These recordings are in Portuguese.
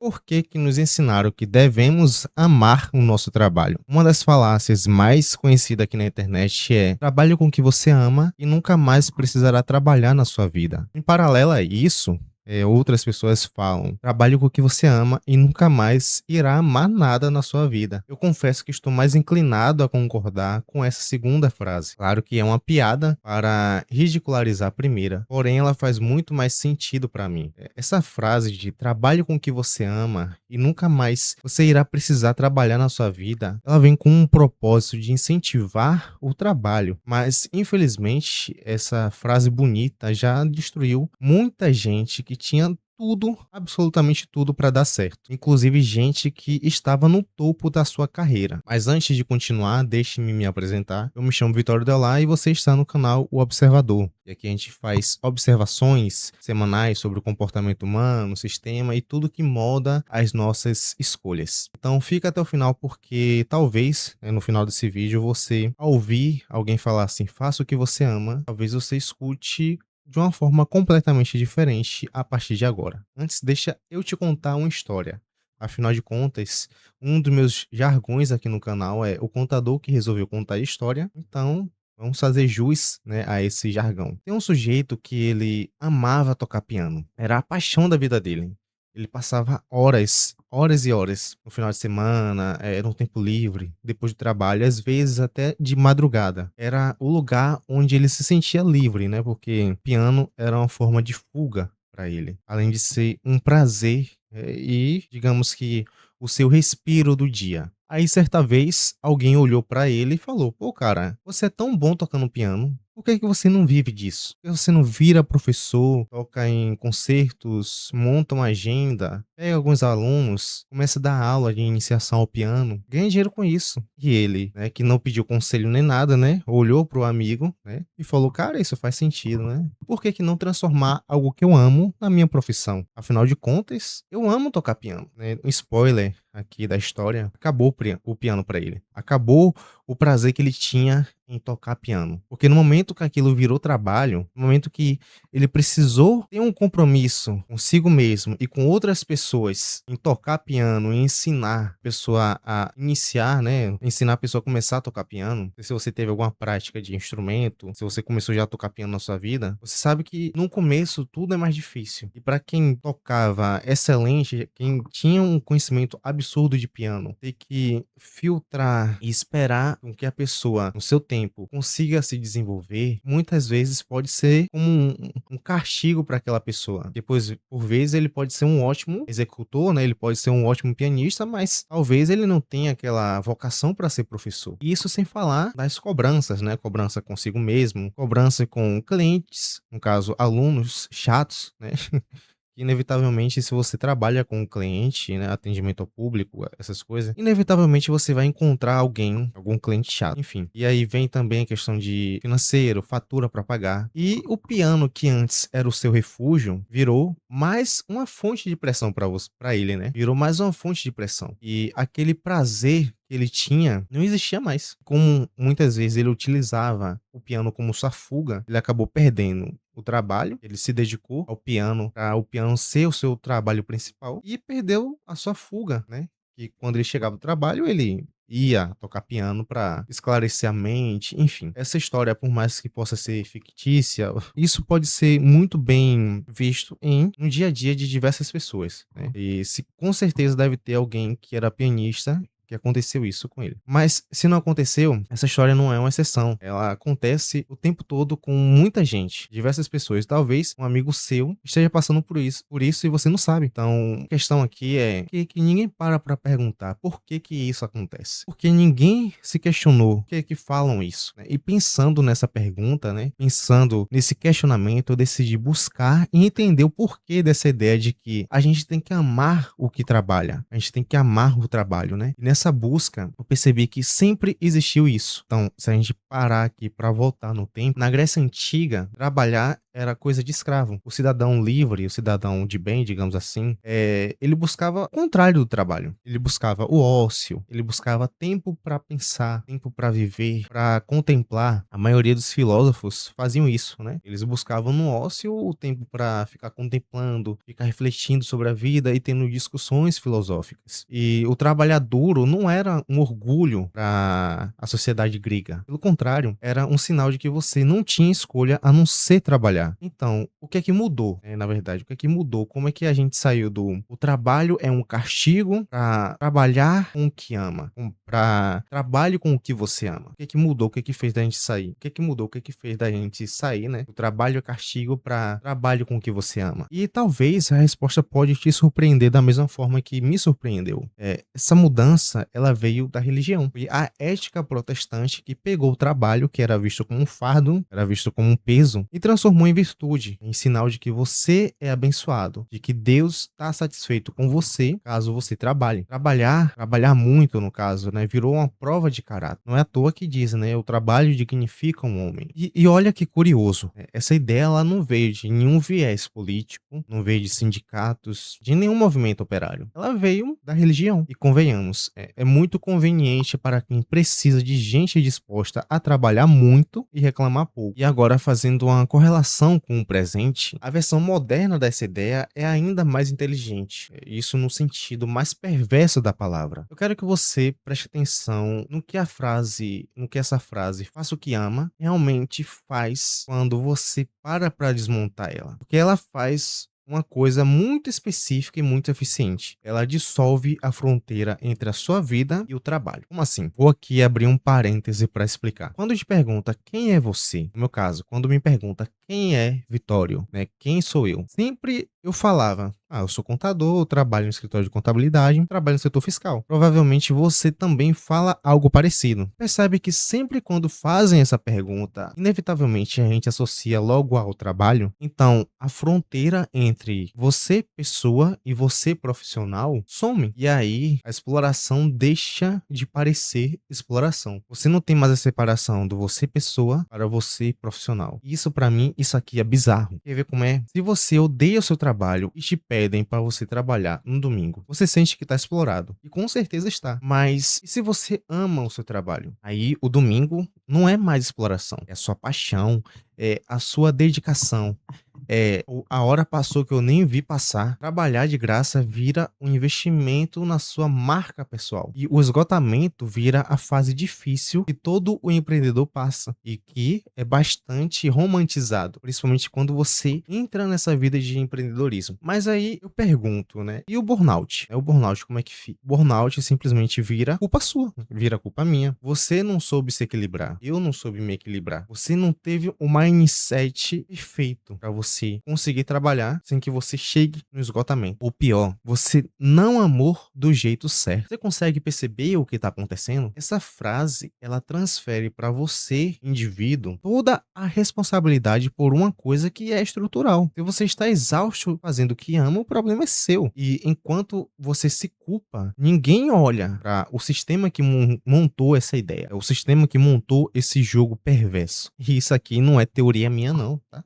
Por que que nos ensinaram que devemos amar o nosso trabalho? Uma das falácias mais conhecidas aqui na internet é: trabalhe com o que você ama e nunca mais precisará trabalhar na sua vida. Em paralelo a isso, outras pessoas falam: trabalhe com o que você ama e nunca mais irá amar nada na sua vida. Eu confesso que estou mais inclinado a concordar com essa segunda frase. Claro que é uma piada para ridicularizar a primeira, porém ela faz muito mais sentido para mim. Essa frase de trabalhe com o que você ama e nunca mais você irá precisar trabalhar na sua vida, ela vem com um propósito de incentivar o trabalho. Mas, infelizmente, essa frase bonita já destruiu muita gente que tinha tudo, absolutamente tudo para dar certo. Inclusive gente que estava no topo da sua carreira. Mas antes de continuar, deixe-me me apresentar. Eu me chamo Vitório Delá e você está no canal O Observador. E aqui a gente faz observações semanais sobre o comportamento humano, o sistema e tudo que molda as nossas escolhas. Então fica até o final porque talvez, no final desse vídeo, você, ao ouvir alguém falar assim, faça o que você ama, talvez você escute de uma forma completamente diferente a partir de agora. Antes, deixa eu te contar uma história. Afinal de contas, um dos meus jargões aqui no canal é o contador que resolveu contar a história. Então, vamos fazer jus, né, a esse jargão. Tem um sujeito que ele amava tocar piano. Era a paixão da vida dele. Ele passava horas, horas e horas no final de semana, no tempo livre, depois do trabalho, às vezes até de madrugada. Era o lugar onde ele se sentia livre, né? Porque piano era uma forma de fuga para ele, além de ser um prazer e, digamos que, o seu respiro do dia. Aí, certa vez, alguém olhou para ele e falou: pô, cara, você é tão bom tocando piano. Por que que você não vive disso? Por que você não vira professor, toca em concertos, monta uma agenda, pega alguns alunos, começa a dar aula de iniciação ao piano, ganha dinheiro com isso? E ele, né, que não pediu conselho nem nada, né, olhou pro amigo, né, e falou: cara, isso faz sentido, né? Por que que não transformar algo que eu amo na minha profissão? Afinal de contas, eu amo tocar piano, né? Um spoiler aqui da história: acabou o piano para ele. Acabou o prazer que ele tinha em tocar piano. Porque no momento que aquilo virou trabalho, no momento que ele precisou ter um compromisso consigo mesmo e com outras pessoas em tocar piano e ensinar a pessoa a iniciar, né? Ensinar a pessoa a começar a tocar piano. Não sei se você teve alguma prática de instrumento, se você começou já a tocar piano na sua vida, você sabe que no começo tudo é mais difícil. E para quem tocava excelente, quem tinha um conhecimento absurdo de piano, ter que filtrar e esperar com que a pessoa, no seu tempo, consiga se desenvolver, muitas vezes pode ser como um castigo para aquela pessoa. Depois, por vezes, ele pode ser um ótimo executor, né? Ele pode ser um ótimo pianista, mas talvez ele não tenha aquela vocação para ser professor. E isso sem falar das cobranças, né? Cobrança consigo mesmo, cobrança com clientes, no caso, alunos chatos, né? Inevitavelmente, se você trabalha com o cliente, né, atendimento ao público, essas coisas, inevitavelmente você vai encontrar alguém, algum cliente chato, enfim. E aí vem também a questão de financeiro, fatura para pagar. E o piano, que antes era o seu refúgio, virou mais uma fonte de pressão para ele, né? Virou mais uma fonte de pressão. E aquele prazer que ele tinha não existia mais. Como muitas vezes ele utilizava o piano como sua fuga, ele acabou perdendo o trabalho, ele se dedicou ao piano para o piano ser o seu trabalho principal e perdeu a sua fuga, né? E quando ele chegava do trabalho, ele ia tocar piano para esclarecer a mente, enfim. Essa história, por mais que possa ser fictícia, isso pode ser muito bem visto no dia a dia de diversas pessoas, né? E com certeza deve ter alguém que era pianista que aconteceu isso com ele. Mas se não aconteceu, essa história não é uma exceção. Ela acontece o tempo todo com muita gente, diversas pessoas. Talvez um amigo seu esteja passando por isso e você não sabe. Então, a questão aqui é que ninguém para perguntar por que que isso acontece. Porque ninguém se questionou por que que falam isso, né? E pensando nessa pergunta, né? Pensando nesse questionamento, eu decidi buscar e entender o porquê dessa ideia de que a gente tem que amar o que trabalha. A gente tem que amar o trabalho, né? E nessa busca, eu percebi que sempre existiu isso. Então, se a gente parar aqui para voltar no tempo, na Grécia Antiga, trabalhar era coisa de escravo. O cidadão livre, o cidadão de bem, digamos assim, ele buscava o contrário do trabalho. Ele buscava o ócio, ele buscava tempo para pensar, tempo para viver, para contemplar. A maioria dos filósofos faziam isso, né? Eles buscavam no ócio o tempo para ficar contemplando, ficar refletindo sobre a vida e tendo discussões filosóficas. E o trabalhar duro não era um orgulho para a sociedade grega. Pelo contrário, era um sinal de que você não tinha escolha a não ser trabalhar. Então, o que é que mudou? Na verdade, o que é que mudou? Como é que a gente saiu do o trabalho é um castigo para trabalhar com o que ama, para trabalho com o que você ama? O que é que mudou? O que é que fez da gente sair? O que é que mudou? O que é que fez da gente sair, né? O trabalho é castigo para trabalho com o que você ama. E talvez a resposta pode te surpreender da mesma forma que me surpreendeu. Essa mudança, ela veio da religião. E a ética protestante que pegou o trabalho, que era visto como um fardo, era visto como um peso, e transformou em virtude, em sinal de que você é abençoado, de que Deus está satisfeito com você, caso você trabalhe. Trabalhar muito, no caso, né? Virou uma prova de caráter. Não é à toa que diz, né? O trabalho dignifica um homem. E olha que curioso, essa ideia ela não veio de nenhum viés político, não veio de sindicatos, de nenhum movimento operário. Ela veio da religião. E convenhamos, é muito conveniente para quem precisa de gente disposta a trabalhar muito e reclamar pouco. E agora, fazendo uma correlação com o presente, a versão moderna dessa ideia é ainda mais inteligente. Isso no sentido mais perverso da palavra. Eu quero que você preste atenção no que essa frase "faça o que ama" realmente faz quando você para desmontar ela. Porque ela faz uma coisa muito específica e muito eficiente. Ela dissolve a fronteira entre a sua vida e o trabalho. Como assim? Vou aqui abrir um parêntese para explicar. Quando te pergunta quem é você, no meu caso, quando me pergunta quem é Vitório, né? Quem sou eu? Sempre eu falava, eu sou contador, trabalho no escritório de contabilidade, trabalho no setor fiscal. Provavelmente você também fala algo parecido. Percebe que sempre quando fazem essa pergunta, inevitavelmente a gente associa logo ao trabalho. Então, a fronteira entre você, pessoa, e você, profissional, some. E aí, a exploração deixa de parecer exploração. Você não tem mais a separação do você, pessoa, para você, profissional. Isso, para mim, isso aqui é bizarro. Quer ver como é? Se você odeia o seu trabalho e te pedem para você trabalhar no domingo, você sente que está explorado. E com certeza está. Mas e se você ama o seu trabalho? Aí o domingo não é mais exploração. É a sua paixão, é a sua dedicação. A hora passou que eu nem vi passar. Trabalhar de graça vira um investimento na sua marca pessoal. E o esgotamento vira a fase difícil que todo o empreendedor passa. E que é bastante romantizado. Principalmente quando você entra nessa vida de empreendedorismo. Mas aí eu pergunto, né? E o burnout? O burnout como é que fica? O burnout simplesmente vira culpa sua. Vira culpa minha. Você não soube se equilibrar. Eu não soube me equilibrar. Você não teve o mindset perfeito para você conseguir trabalhar sem que você chegue no esgotamento. Ou pior, você não amou do jeito certo. Você consegue perceber o que está acontecendo? Essa frase, ela transfere para você, indivíduo, toda a responsabilidade por uma coisa que é estrutural. Se você está exausto fazendo o que ama, o problema é seu. E enquanto você se culpa, ninguém olha para o sistema que montou essa ideia. É o sistema que montou esse jogo perverso. E isso aqui não é teoria minha não, tá?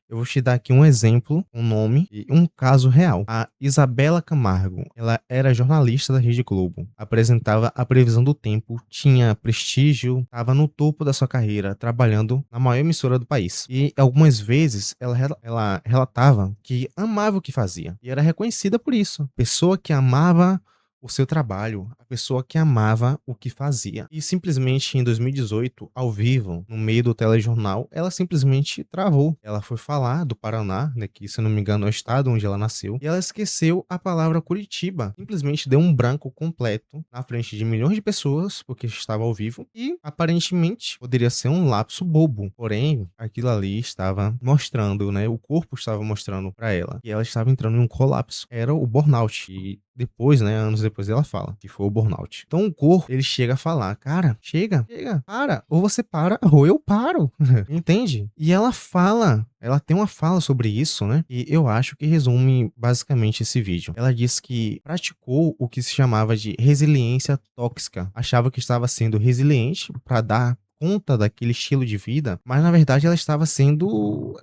Eu vou te dar aqui um exemplo, um nome e um caso real. A Isabela Camargo, ela era jornalista da Rede Globo, apresentava a previsão do tempo, tinha prestígio, estava no topo da sua carreira, trabalhando na maior emissora do país. E algumas vezes ela relatava que amava o que fazia e era reconhecida por isso. Pessoa que amava o seu trabalho, a pessoa que amava o que fazia. E simplesmente em 2018, ao vivo, no meio do telejornal, ela simplesmente travou. Ela foi falar do Paraná, né, que se não me engano é o estado onde ela nasceu, e ela esqueceu a palavra Curitiba. Simplesmente deu um branco completo na frente de milhões de pessoas, porque estava ao vivo, e aparentemente poderia ser um lapso bobo. Porém, aquilo ali estava mostrando, né, o corpo estava mostrando para ela, e ela estava entrando em um colapso. Era o burnout. E depois, né, anos depois ela fala que foi o burnout. Então o corpo, ele chega a falar, cara, chega, para, ou você para, ou eu paro, entende? E ela tem uma fala sobre isso, né, e eu acho que resume basicamente esse vídeo. Ela diz que praticou o que se chamava de resiliência tóxica, achava que estava sendo resiliente para dar conta daquele estilo de vida, mas na verdade ela estava sendo,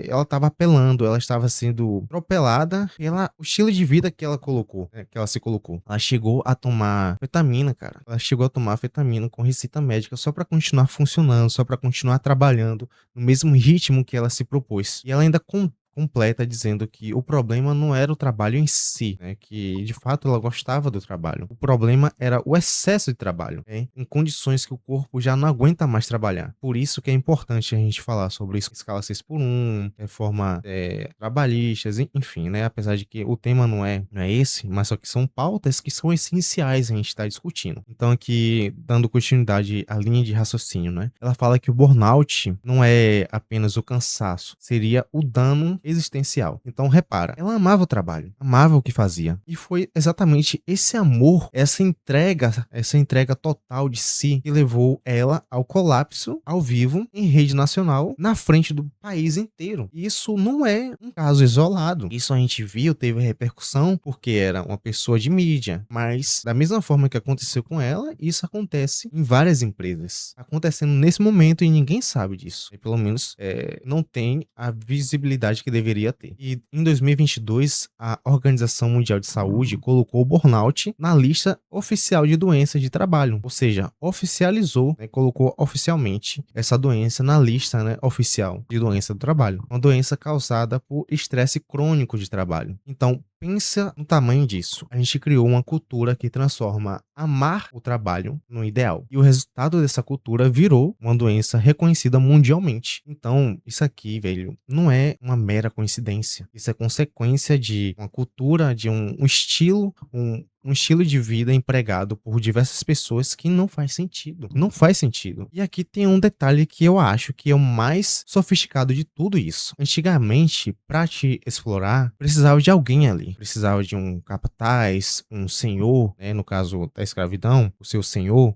ela estava apelando, ela estava sendo atropelada pela o estilo de vida que ela colocou, que ela se colocou. Ela chegou a tomar anfetamina, cara. Ela chegou a tomar anfetamina com receita médica só para continuar funcionando, só para continuar trabalhando no mesmo ritmo que ela se propôs. E ela ainda completa dizendo que o problema não era o trabalho em si, né, que de fato ela gostava do trabalho. O problema era o excesso de trabalho, né, em condições que o corpo já não aguenta mais trabalhar. Por isso que é importante a gente falar sobre isso, escala 6 por 1, reforma trabalhistas, enfim, né, apesar de que o tema não é esse, mas só que são pautas que são essenciais a gente estar discutindo. Então aqui, dando continuidade à linha de raciocínio, né, ela fala que o burnout não é apenas o cansaço, seria o dano existencial. Então, repara, ela amava o trabalho, amava o que fazia. E foi exatamente esse amor, essa entrega total de si que levou ela ao colapso ao vivo em rede nacional na frente do país inteiro. E isso não é um caso isolado. Isso a gente viu, teve repercussão porque era uma pessoa de mídia, mas da mesma forma que aconteceu com ela, isso acontece em várias empresas. Acontecendo nesse momento e ninguém sabe disso. E pelo menos não tem a visibilidade que deveria ter. E em 2022, a Organização Mundial de Saúde colocou o burnout na lista oficial de doenças de trabalho, ou seja, oficializou, né, colocou oficialmente essa doença na lista, né, oficial de doença do trabalho. Uma doença causada por estresse crônico de trabalho. Então, pensa no tamanho disso. A gente criou uma cultura que transforma amar o trabalho no ideal. E o resultado dessa cultura virou uma doença reconhecida mundialmente. Então, isso aqui, velho, não é uma mera coincidência. Isso é consequência de uma cultura, de um estilo, um estilo de vida empregado por diversas pessoas que não faz sentido. Não faz sentido. E aqui tem um detalhe que eu acho que é o mais sofisticado de tudo isso. Antigamente, para te explorar, precisava de alguém ali. Precisava de um capataz, um senhor, né, no caso da escravidão, o seu senhor,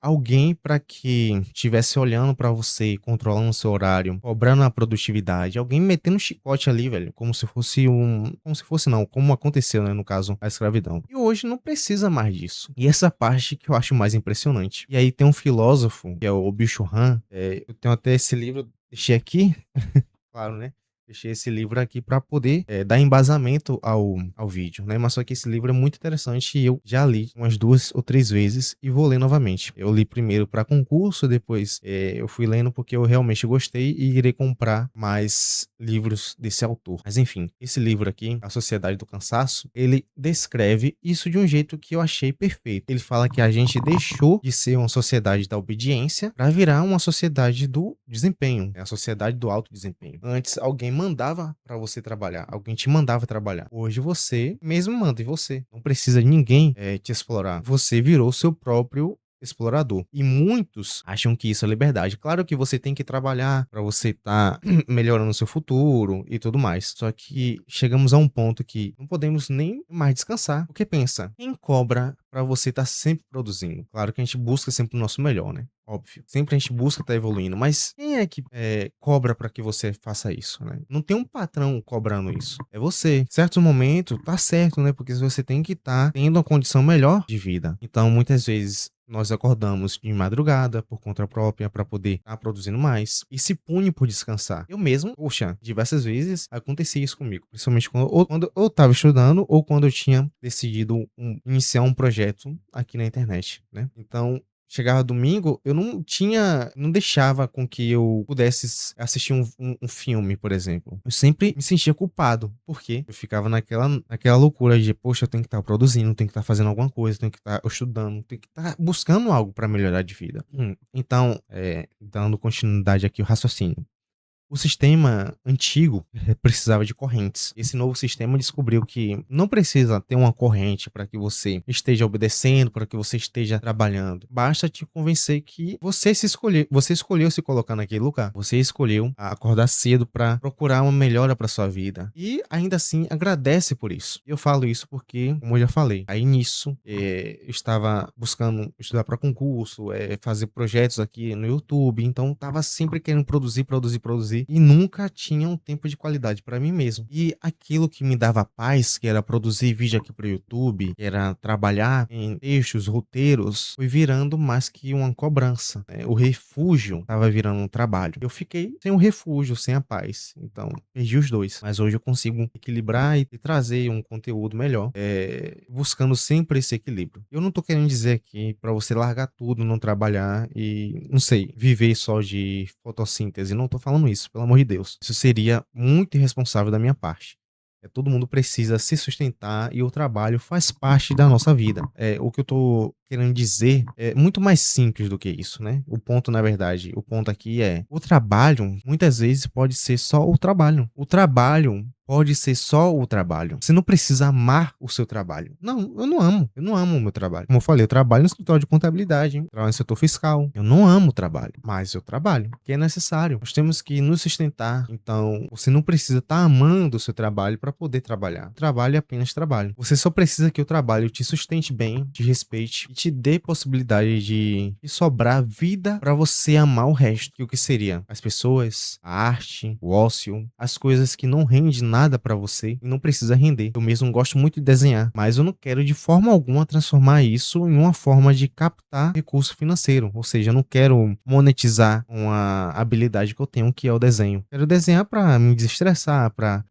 alguém para que estivesse olhando para você, controlando o seu horário, cobrando a produtividade, alguém metendo um chicote ali, velho, como se fosse não, como aconteceu, né, no caso, a escravidão. E hoje não precisa mais disso. E essa parte que eu acho mais impressionante. E aí tem um filósofo, que é o Byung-Chul Han, eu tenho até esse livro, deixei aqui, claro, né? Deixei esse livro aqui para poder dar embasamento ao vídeo, né? Mas só que esse livro é muito interessante e eu já li umas 2 ou 3 vezes e vou ler novamente. Eu li primeiro para concurso, depois eu fui lendo porque eu realmente gostei e irei comprar mais livros desse autor. Mas enfim, esse livro aqui, A Sociedade do Cansaço, ele descreve isso de um jeito que eu achei perfeito. Ele fala que a gente deixou de ser uma sociedade da obediência para virar uma sociedade do desempenho, a sociedade do alto desempenho. Antes, alguém mandava pra você trabalhar, alguém te mandava trabalhar. Hoje você mesmo manda em você. Não precisa de ninguém te explorar. Você virou seu próprio explorador. E muitos acham que isso é liberdade. Claro que você tem que trabalhar para você estar melhorando o seu futuro e tudo mais. Só que chegamos a um ponto que não podemos nem mais descansar. Porque pensa, quem cobra para você estar sempre produzindo? Claro que a gente busca sempre o nosso melhor, né? Óbvio. Sempre a gente busca estar evoluindo. Mas quem é que cobra para que você faça isso, né? Não tem um patrão cobrando isso. É você. Em certo momento, tá certo, né? Porque você tem que estar tendo uma condição melhor de vida. Então, muitas vezes, nós acordamos de madrugada por conta própria para poder estar produzindo mais e se pune por descansar. Eu mesmo, poxa, diversas vezes acontecia isso comigo, principalmente quando eu estava estudando ou quando eu tinha decidido iniciar um projeto aqui na internet, né? Então, chegava domingo, eu não deixava com que eu pudesse assistir um filme, por exemplo. Eu sempre me sentia culpado, porque eu ficava naquela loucura de, poxa, eu tenho que estar produzindo, tenho que estar fazendo alguma coisa, tenho que estar estudando, tenho que estar buscando algo para melhorar de vida. Então, dando continuidade aqui ao raciocínio. O sistema antigo precisava de correntes. Esse novo sistema descobriu que não precisa ter uma corrente para que você esteja obedecendo, para que você esteja trabalhando. Basta te convencer que você escolheu se colocar naquele lugar. Você escolheu acordar cedo para procurar uma melhora para sua vida. E ainda assim agradece por isso. Eu falo isso porque, como eu já falei, aí nisso eu estava buscando estudar para concurso, fazer projetos aqui no YouTube. Então estava sempre querendo produzir fazer e nunca tinha um tempo de qualidade para mim mesmo. E aquilo que me dava paz, que era produzir vídeo aqui para o YouTube, que era trabalhar em textos, roteiros, foi virando mais que uma cobrança, né? O refúgio estava virando um trabalho. Eu fiquei sem o refúgio, sem a paz. Então, perdi os dois. Mas hoje eu consigo equilibrar e trazer um conteúdo melhor, buscando sempre esse equilíbrio. Eu não tô querendo dizer aqui para você largar tudo, não trabalhar e, não sei, viver só de fotossíntese. Não tô falando isso, pelo amor de Deus. Isso seria muito irresponsável da minha parte. Todo mundo precisa se sustentar e o trabalho faz parte da nossa vida. O que eu tô querendo dizer é muito mais simples do que isso, né? O ponto, na verdade, o ponto aqui é: o trabalho muitas vezes pode ser só o trabalho. O trabalho pode ser só o trabalho. Você não precisa amar o seu trabalho. Não, eu não amo. Eu não amo o meu trabalho. Como eu falei, eu trabalho no escritório de contabilidade, hein? Trabalho no setor fiscal. Eu não amo o trabalho, mas eu trabalho, porque é necessário. Nós temos que nos sustentar. Então, você não precisa estar amando o seu trabalho para poder trabalhar. Trabalho é apenas trabalho. Você só precisa que o trabalho te sustente bem, te respeite e te dê possibilidade de sobrar vida para você amar o resto. E o que seria? As pessoas, a arte, o ócio, as coisas que não rendem nada pra você e não precisa render. Eu mesmo gosto muito de desenhar, mas eu não quero de forma alguma transformar isso em uma forma de captar recurso financeiro. Ou seja, eu não quero monetizar uma habilidade que eu tenho, que é o desenho. Quero desenhar pra me desestressar, pra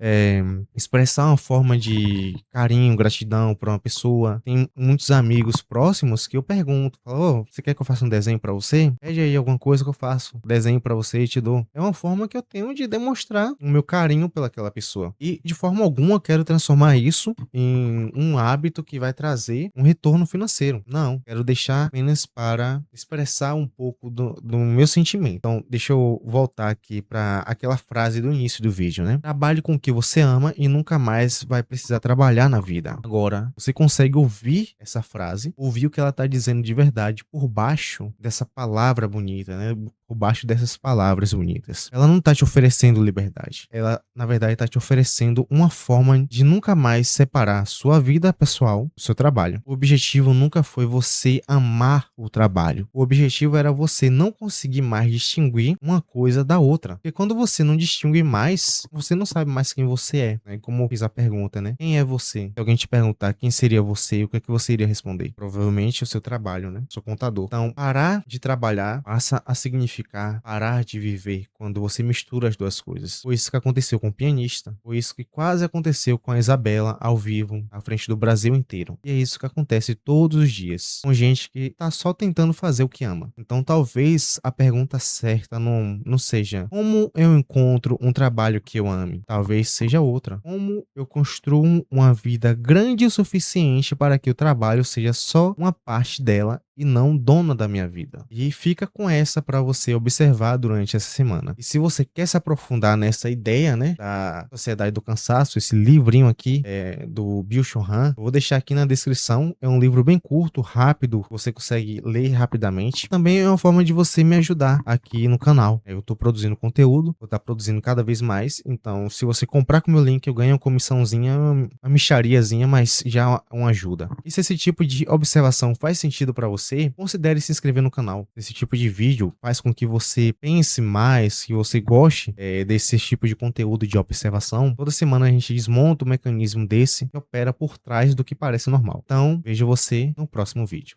expressar uma forma de carinho, gratidão pra uma pessoa. Tem muitos amigos próximos que eu pergunto, falo, "Ô, você quer que eu faça um desenho pra você? Pede aí alguma coisa que eu faço. Desenho pra você e te dou." É uma forma que eu tenho de demonstrar o meu carinho pelaquela pessoa. E de forma alguma eu quero transformar isso em um hábito que vai trazer um retorno financeiro. Não, quero deixar apenas para expressar um pouco do meu sentimento. Então, deixa eu voltar aqui para aquela frase do início do vídeo, né? Trabalhe com o que você ama e nunca mais vai precisar trabalhar na vida. Agora, você consegue ouvir essa frase, ouvir o que ela tá dizendo de verdade por baixo dessa palavra bonita, né? Por baixo dessas palavras bonitas. Ela não tá te oferecendo liberdade. Ela, na verdade, tá te oferecendo uma forma de nunca mais separar sua vida pessoal do seu trabalho. O objetivo nunca foi você amar o trabalho. O objetivo era você não conseguir mais distinguir uma coisa da outra. Porque quando você não distingue mais, você não sabe mais quem você é. Né? Como eu fiz a pergunta, né? Quem é você? Se alguém te perguntar quem seria você, o que é que você iria responder? Provavelmente o seu trabalho, né? Seu contador. Então, parar de trabalhar passa a significar parar de viver quando você mistura as duas coisas. Foi isso que aconteceu com o pianista. Foi isso que quase aconteceu com a Isabela ao vivo, à frente do Brasil inteiro. E é isso que acontece todos os dias, com gente que tá só tentando fazer o que ama. Então talvez a pergunta certa não seja como eu encontro um trabalho que eu ame. Talvez seja outra. Como eu construo uma vida grande o suficiente para que o trabalho seja só uma parte dela e não dona da minha vida. E fica com essa para você observar durante essa semana. E se você quer se aprofundar nessa ideia, né, da Sociedade do Cansaço, esse livrinho aqui do Byung-Chul Han, eu vou deixar aqui na descrição. É um livro bem curto, rápido, você consegue ler rapidamente. Também é uma forma de você me ajudar aqui no canal. Eu tô produzindo conteúdo, vou estar produzindo cada vez mais. Então, se você comprar com o meu link, eu ganho uma comissãozinha, uma mixariazinha, mas já é uma ajuda. E se esse tipo de observação faz sentido para você, considere se inscrever no canal. Esse tipo de vídeo faz com que você pense mais, que você goste desse tipo de conteúdo de observação. Toda semana a gente desmonta um mecanismo desse que opera por trás do que parece normal. Então, vejo você no próximo vídeo.